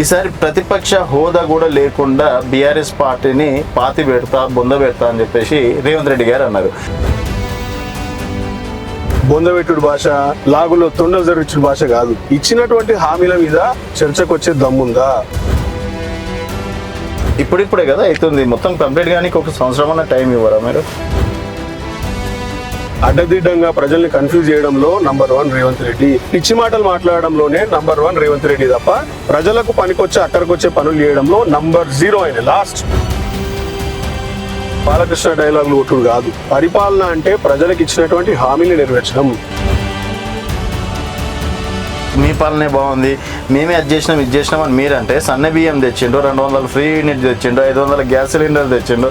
ఈసారి ప్రతిపక్ష హోదా కూడా లేకుండా బీఆర్ఎస్ పార్టీని పాతి పెడతా బొంద పెడతా అని చెప్పేసి రేవంత్ రెడ్డి గారు అన్నారు. బొందబెట్టుడు భాష, లాగులో తొండలు జరిగించిన భాష కాదు. ఇచ్చినటువంటి హామీల మీద చర్చకు వచ్చే దమ్ముందా? ఇప్పుడిప్పుడే కదా అవుతుంది, మొత్తం కంప్లీట్ కానీ ఒక సంవత్సరం అన్న టైం ఇవ్వరా మీరు? అడ్డదిడ్డంగా ప్రజల్ని కన్ఫ్యూజ్ చేయడంలో నంబర్ 1 రేవంత్ రెడ్డి, పిచ్చి మాటలు మాట్లాడడంలోనే నంబర్ 1 రేవంత్ రెడ్డి తప్ప ప్రజలకు పనికొచ్చే అక్కడికొచ్చే పనులు చేయడంలో నంబర్ 0 ఆయన. లాస్ట్ బాలకృష్ణ డైలాగులు కొట్టుడు కాదు. పరిపాలన అంటే ప్రజలకు ఇచ్చినటువంటి హామీని నెరవేర్చడం. మీ పాలనే బాగుంది, మేమే అది చేసినాం ఇది చేసినాం అని మీరంటే సన్న బియ్యం తెచ్చిండు, 200 ఫ్రీ యూనిట్ తెచ్చిండు, 500 గ్యాస్ సిలిండర్ తెచ్చిండు.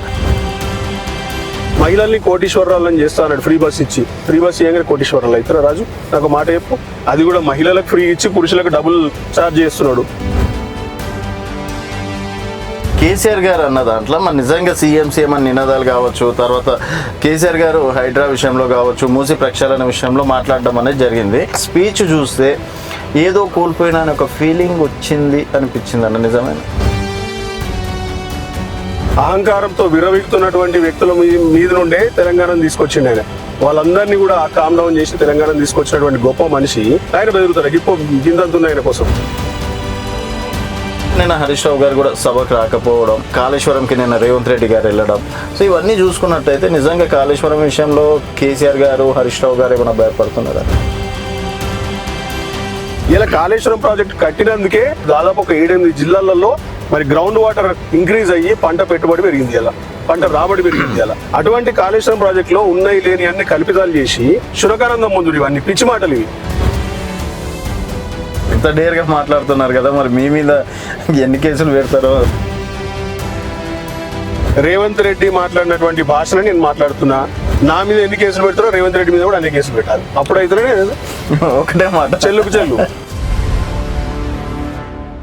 మహిళల్ని కోటీశ్వరాలను చేస్తా అన్నాడు ఫ్రీ బస్ ఇచ్చి. ఫ్రీ బస్ ఇవ్వగానే కోటీశ్వరాలు అవుతారా రాజు? నాకు మాట చెప్పు. అది కూడా మహిళలకు ఫ్రీ ఇచ్చి పురుషులకు డబుల్ ఛార్జ్ చేస్తున్నాడు. కేసీఆర్ గారు అన్న దాంట్లో మన నిజంగా సీఎం అని నినాదాలు కావచ్చు, తర్వాత కేసీఆర్ గారు హైడ్రా విషయంలో కావచ్చు, మూసి ప్రక్షాళన విషయంలో మాట్లాడడం అనేది జరిగింది. స్పీచ్ చూస్తే ఏదో కోల్పోయినా అని ఒక ఫీలింగ్ వచ్చింది అనిపించింది అన్న. నిజమైన అహంకారంతో విరవీగుతున్నటువంటి వ్యక్తుల మీద నుండే తెలంగాణను తీసుకొచ్చిండు ఆయన. వాళ్ళందరినీ కూడా కామ్ డౌన్ చేసి తెలంగాణను తీసుకొచ్చినటువంటి గొప్ప మనిషి ఆయన బెదురుతాడు. ఇప్పుడు గింతంతుంది ఆయన కోసం. నిన్న హరీష్ రావు గారు కూడా సభకు రాకపోవడం, కాళేశ్వరంకి నిన్న రేవంత్ రెడ్డి గారు వెళ్ళడం, సో ఇవన్నీ చూసుకున్నట్టయితే నిజంగా కాళేశ్వరం విషయంలో కేసీఆర్ గారు హరీష్ రావు గారు ఏమైనా భయపడుతున్నారా? ఇలా కాళేశ్వరం ప్రాజెక్ట్ కట్టినందుకే దాదాపు ఒక 7-8 జిల్లాలలో మరి గ్రౌండ్ వాటర్ ఇంక్రీజ్ అయ్యి పంట పెట్టుబడి పెరిగింది, ఇలా పంట రాబడి పెరిగింది. అలా అటువంటి కాళేశ్వరం ప్రాజెక్ట్ లో ఉన్నాయి లేని అన్ని కల్పితాలు చేసి శునకానందం ముందు ఇవన్నీ పిచ్చి మాటలు ఇవి. ఇంత డేర్గా మాట్లాడుతున్నారు కదా, మరి మీ మీద ఎన్ని కేసులు పెడతారో? రేవంత్ రెడ్డి మాట్లాడినటువంటి భాషను నేను మాట్లాడుతున్నా. నా మీద ఎన్ని కేసులు పెడతారో రేవంత్ రెడ్డి మీద కూడా అన్ని కేసులు పెట్టాలి. అప్పుడైతేనే ఒకటే మాట, చెల్లుకు చెల్లు.